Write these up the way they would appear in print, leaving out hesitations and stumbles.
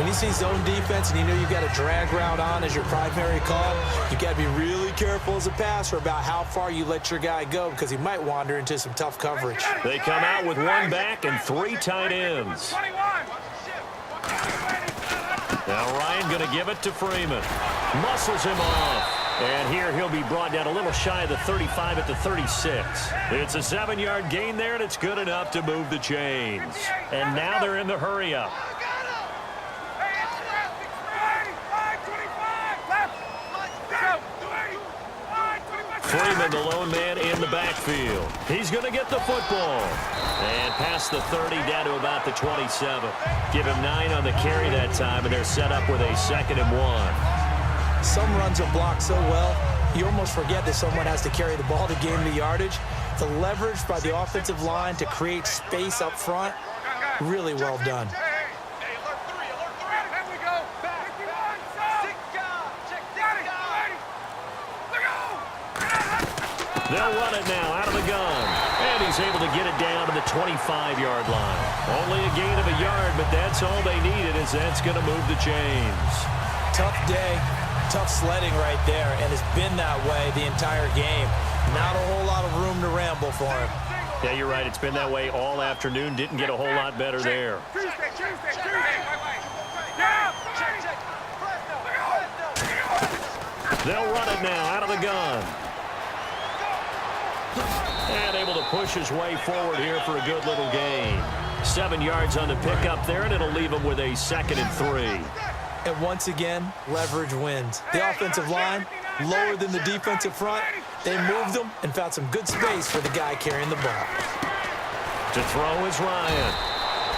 you see zone defense and you know you've got a drag route on as your primary call, you've got to be really careful as a passer about how far you let your guy go because he might wander into some tough coverage. They come out with one back and 3 tight ends. Now Ryan going to give it to Freeman. Muscles him off. And here he'll be brought down a little shy of the 35 at the 36. It's a 7-yard gain there, and it's good enough to move the chains. And now they're in the hurry-up. Freeman, the lone man in the backfield. He's going to get the football. And past the 30, down to about the 27. Give him 9 on the carry that time, and they're set up with a 2nd and 1. Some runs are blocked so well, you almost forget that someone has to carry the ball to gain the yardage. The leverage by the offensive line to create space up front, really well done. They'll run it now out of the gun. And he's able to get it down to the 25-yard line. Only a gain of a yard, but that's all they needed, as that's going to move the chains. Tough day, tough sledding right there, and it's been that way the entire game. Not a whole lot of room to ramble for him. Yeah, you're right. It's been that way all afternoon. Didn't get a whole lot better there. They'll run it now out of the gun. And able to push his way forward here for a good little gain. 7 yards on the pickup there, and it'll leave him with a 2nd and 3. And once again, leverage wins. The offensive line, lower than the defensive front. They moved them and found some good space for the guy carrying the ball. To throw is Ryan.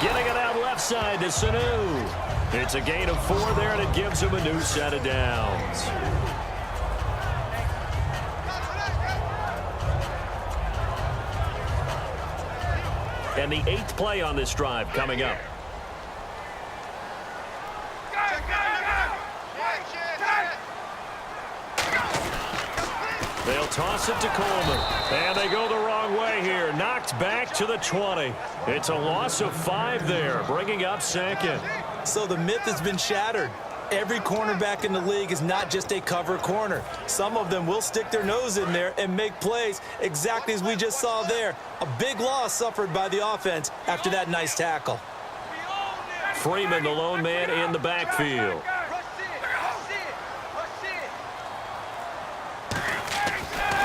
Getting it out left side to Sanu. It's a gain of 4 there, and it gives him a new set of downs. And the 8th play on this drive coming up. They'll toss it to Coleman. And they go the wrong way here. Knocked back to the 20. It's a loss of 5 there, bringing up 2nd. So the myth has been shattered. Every cornerback in the league is not just a cover corner. Some of them will stick their nose in there and make plays exactly as we just saw there. A big loss suffered by the offense after that nice tackle. Freeman, the lone man in the backfield.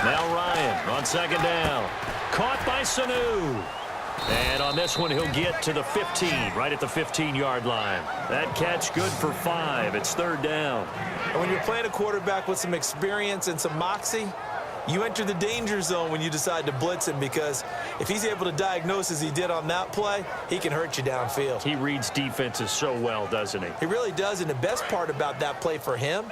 Now Ryan on 2nd down. Caught by Sanu. And on this one, he'll get to the 15, right at the 15-yard line. That catch good for 5. It's 3rd down. And when you're playing a quarterback with some experience and some moxie, you enter the danger zone when you decide to blitz him, because if he's able to diagnose as he did on that play, he can hurt you downfield. He reads defenses so well, doesn't he? He really does, and the best part about that play for him,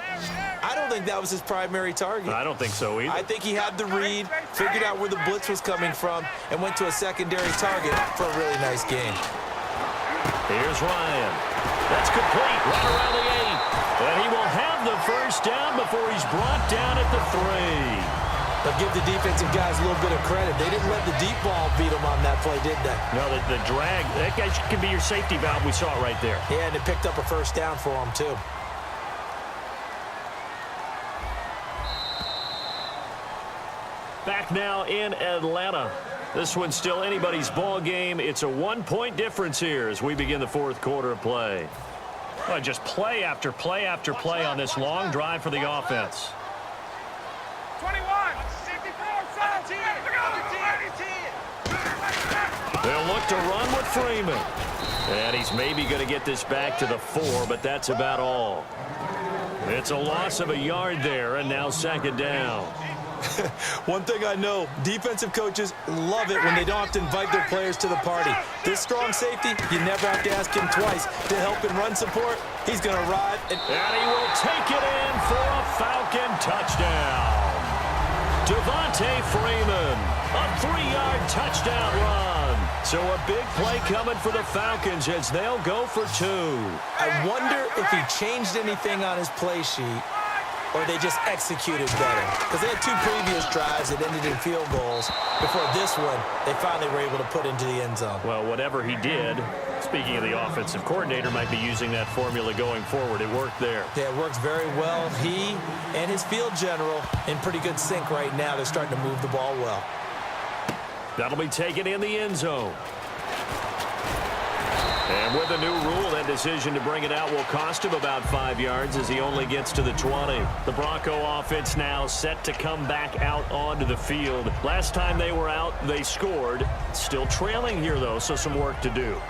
I don't think that was his primary target. I don't think so either. I think he had the read, figured out where the blitz was coming from, and went to a secondary target for a really nice game. Here's Ryan. That's complete right around the 8. And he will have the 1st down before he's brought down at the 3. But give the defensive guys a little bit of credit. They didn't let the deep ball beat them on that play, did they? No, the drag, that guy can be your safety valve. We saw it right there. Yeah, and it picked up a 1st down for them, too. Back now in Atlanta. This one's still anybody's ball game. It's a 1-point difference here as we begin the 4th quarter of play. Well, just play after play after play on this long drive for the offense. 21. They'll look to run with Freeman. And he's maybe going to get this back to the 4, but that's about all. It's a loss of a yard there, and now 2nd down. One thing I know, defensive coaches love it when they don't have to invite their players to the party. This strong safety, you never have to ask him twice to help in run support. He's going to ride. And he will take it in for a Falcon touchdown. Devontae Freeman, a 3-yard touchdown run. So a big play coming for the Falcons as they'll go for 2. I wonder if he changed anything on his play sheet or they just executed better? Because they had 2 previous drives that ended in field goals. Before this one, they finally were able to put into the end zone. Well, whatever he did, speaking of the offensive coordinator, might be using that formula going forward. It worked there. Yeah, it works very well. He and his field general in pretty good sync right now. They're starting to move the ball well. That'll be taken in the end zone. And with a new rule, that decision to bring it out will cost him about 5 yards as he only gets to the 20. The Bronco offense now set to come back out onto the field. Last time they were out, they scored. Still trailing here, though, so some work to do.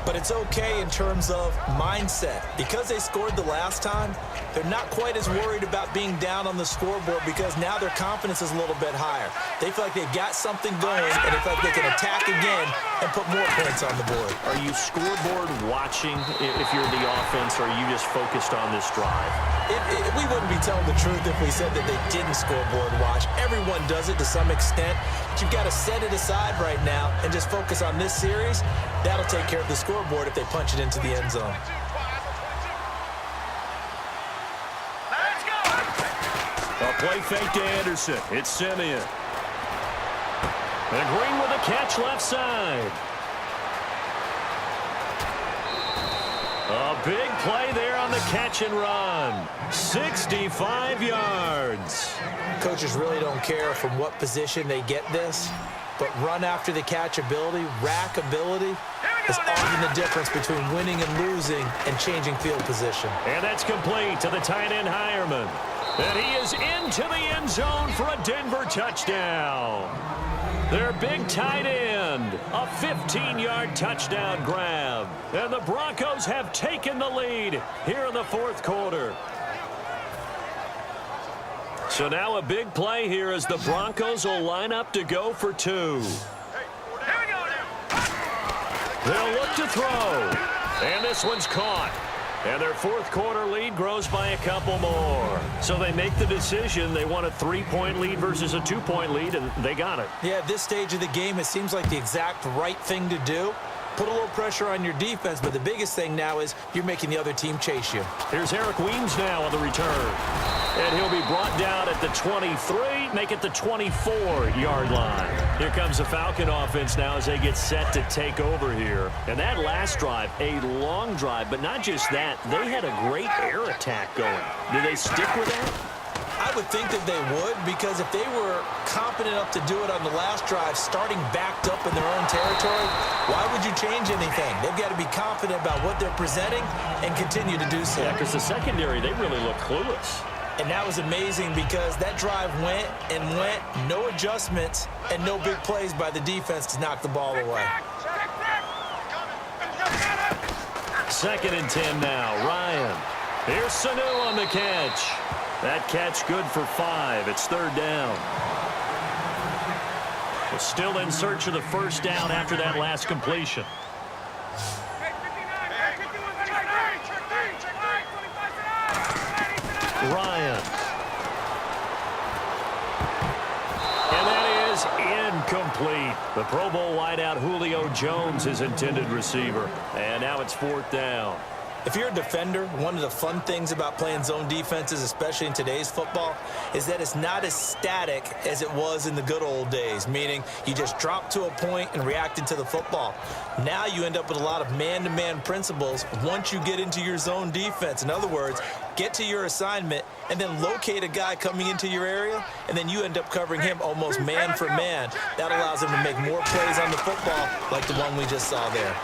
But it's okay in terms of mindset. Because they scored the last time, they're not quite as worried about being down on the scoreboard because now their confidence is a little bit higher. They feel like they've got something going, and they feel like they can attack again and put more points on the board. Are you scoreboard watching if you're the offense, or are you just focused on this drive? We wouldn't be telling the truth if we said that they didn't scoreboard watch. Everyone does it to some extent. But you've got to set it aside right now and just focus on this series. That'll take care of the scoreboard if they punch it into the end zone. A play fake to Anderson. It's Simeon. And Green with a catch left side. A big play there on the catch and run. 65 yards. Coaches really don't care from what position they get this, but run after the catch ability, rack ability, is often the difference between winning and losing and changing field position. And that's complete to the tight end Hireman. And he is into the end zone for a Denver touchdown. Their big tight end, a 15-yard touchdown grab. And the Broncos have taken the lead here in the fourth quarter. So now a big play here as the Broncos will line up to go for 2. They'll look to throw. And this one's caught. And their fourth quarter lead grows by a couple more. So they make the decision. They want a 3-point lead versus a 2-point lead, and they got it. Yeah, at this stage of the game, it seems like the exact right thing to do. Put a little pressure on your defense, but the biggest thing now is you're making the other team chase you. Here's Eric Weems now on the return. And he'll be brought down at the 23, make it the 24-yard line. Here comes the Falcon offense now as they get set to take over here. And that last drive, a long drive, but not just that, they had a great air attack going. Do they stick with that? I would think that they would, because if they were confident enough to do it on the last drive, starting backed up in their own territory, why would you change anything? They've got to be confident about what they're presenting and continue to do so. Yeah, because the secondary, they really look clueless. And that was amazing because that drive went and went, no adjustments, and no big plays by the defense to knock the ball away. 2nd and 10 now. Ryan. Here's Sanu on the catch. That catch good for 5. It's 3rd down. We're still in search of the first down after that last completion. Ryan. And that is incomplete. The Pro Bowl wideout Julio Jones, his intended receiver. And now it's 4th down. If you're a defender, one of the fun things about playing zone defenses, especially in today's football, is that it's not as static as it was in the good old days, meaning you just drop to a point and reacted to the football. Now you end up with a lot of man-to-man principles once you get into your zone defense. In other words, get to your assignment and then locate a guy coming into your area, and then you end up covering him almost man for man. That allows him to make more plays on the football like the one we just saw there.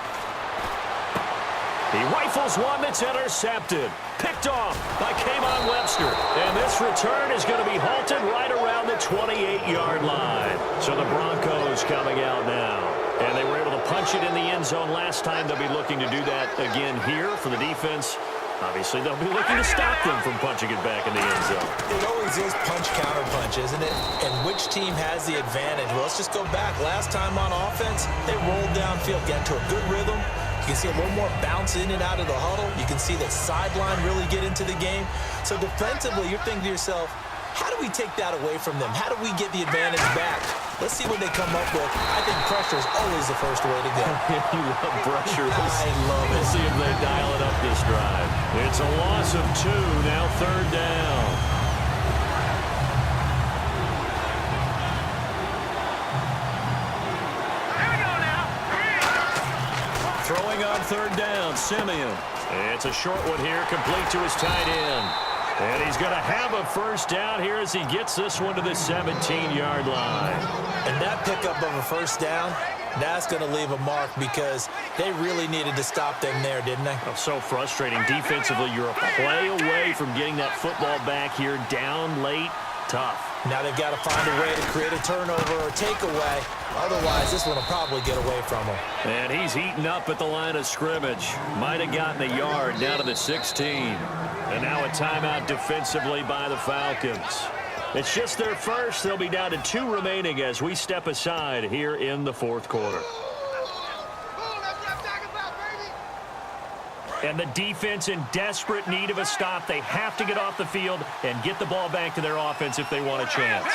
He rifles one that's intercepted. Picked off by K'Von Webster. And this return is going to be halted right around the 28-yard line. So the Broncos coming out now. And they were able to punch it in the end zone last time. They'll be looking to do that again here for the defense. Obviously, they'll be looking to stop them from punching it back in the end zone. It always is punch-counter-punch, isn't it? And which team has the advantage? Well, let's just go back. Last time on offense, they rolled downfield, got into a good rhythm. You can see a little more bounce in and out of the huddle. You can see that sideline really get into the game. So defensively, you're thinking to yourself, how do we take that away from them? How do we get the advantage back? Let's see what they come up with. I think pressure is always the first way to go. You love pressure. I love it. Let's see if they dial it up this drive. It's a loss of 2, now third down. Throwing on third down, Simeon. It's a short one here, complete to his tight end. And he's going to have a first down here as he gets this one to the 17-yard line. And that pickup of a first down, that's going to leave a mark because they really needed to stop them there, didn't they? Oh, so frustrating. Defensively, you're a play away from getting that football back here, down late, tough. Now they've got to find a way to create a turnover or takeaway. Otherwise, this one will probably get away from them. And he's heating up at the line of scrimmage. Might have gotten a yard down to the 16. And now a timeout defensively by the Falcons. It's just their first. They'll be down to 2 remaining as we step aside here in the fourth quarter. And the defense in desperate need of a stop. They have to get off the field and get the ball back to their offense if they want a chance.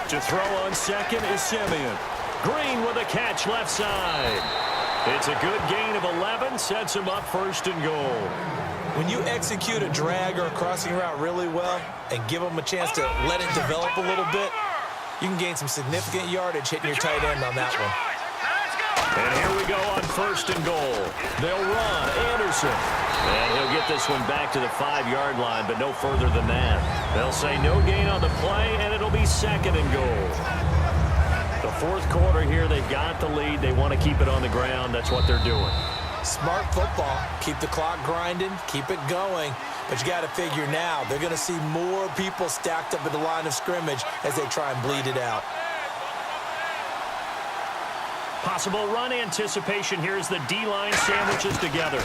To throw on second is Simeon. Green with a catch left side. It's a good gain of 11. Sets him up first and goal. When you execute a drag or a crossing route really well and give them a chance to let it develop a little bit, you can gain some significant yardage hitting your tight end on that one. And here we go on first and goal. They'll run Anderson. And he'll get this one back to the 5-yard line, but no further than that. They'll say no gain on the play, and it'll be second and goal. The fourth quarter here, they've got the lead. They want to keep it on the ground. That's what they're doing. Smart football. Keep the clock grinding. Keep it going. But you got to figure now, they're going to see more people stacked up at the line of scrimmage as they try and bleed it out. Possible run anticipation here as the D-line sandwiches together.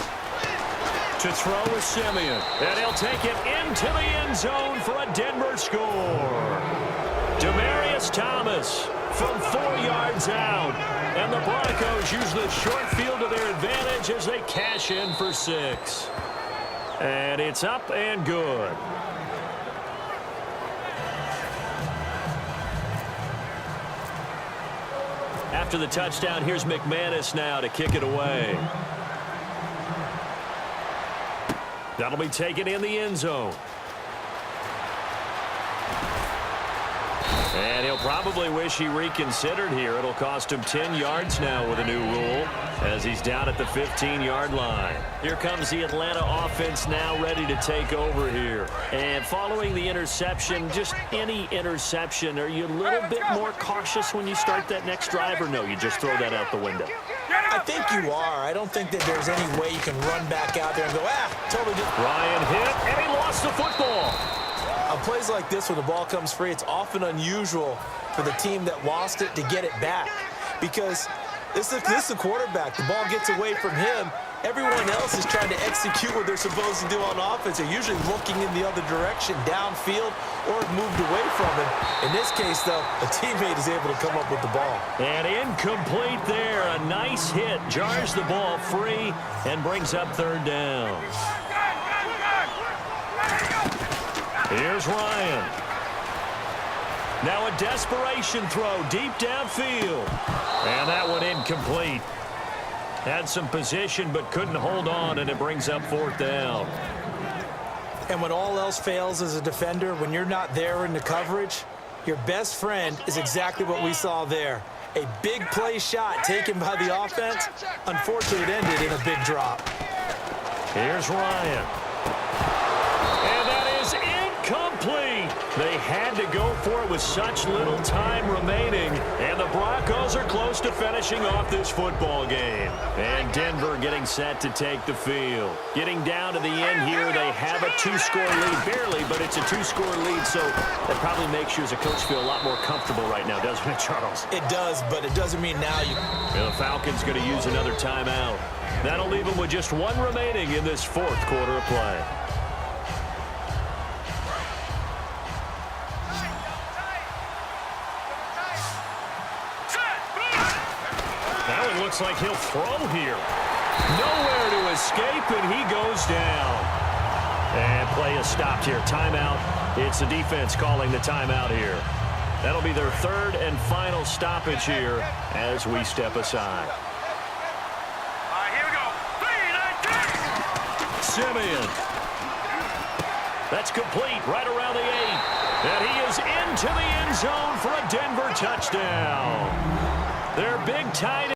To throw is Simeon. And he'll take it into the end zone for a Denver score. Demaryius Thomas from 4 yards out. And the Broncos use the short field to their advantage as they cash in for 6. And it's up and good. After the touchdown, here's McManus now to kick it away. That'll be taken in the end zone. And he'll probably wish he reconsidered here. It'll cost him 10 yards now with a new rule as he's down at the 15-yard line. Here comes the Atlanta offense now ready to take over here. And following the interception, just any interception, are you a little bit more cautious when you start that next drive, or no, you just throw that out the window? I think you are. I don't think that there's any way you can run back out there and go, totally just... Ryan hit, and he lost the football. On plays like this where the ball comes free, it's often unusual for the team that lost it to get it back. Because this is the quarterback. The ball gets away from him. Everyone else is trying to execute what they're supposed to do on offense. They're usually looking in the other direction, downfield, or moved away from him. In this case, though, a teammate is able to come up with the ball. And incomplete there. A nice hit. Jars the ball free and brings up third down. Here's Ryan. Now a desperation throw deep downfield. And that one incomplete. Had some position but couldn't hold on, and it brings up fourth down. And when all else fails as a defender, when you're not there in the coverage, your best friend is exactly what we saw there. A big play shot taken by the offense. Unfortunately, it ended in a big drop. Here's Ryan. And that is incomplete. They had to go for it with such little time remaining. And the Broncos are close to finishing off this football game. And Denver getting set to take the field. Getting down to the end here, they have a 2-score lead. Barely, but it's a 2-score lead, so that probably makes you as a coach feel a lot more comfortable right now, doesn't it, Charles? It does, but it doesn't mean now you... And the Falcons going to use another timeout. That'll leave them with just 1 remaining in this fourth quarter of play. Looks like he'll throw here. Nowhere to escape, and he goes down. And play is stopped here. Timeout. It's the defense calling the timeout here. That'll be their third and final stoppage here as we step aside. Here we go. 3, 9, 10. Simeon. That's complete right around the 8. And he is into the end zone for a Denver touchdown. Their big tight end.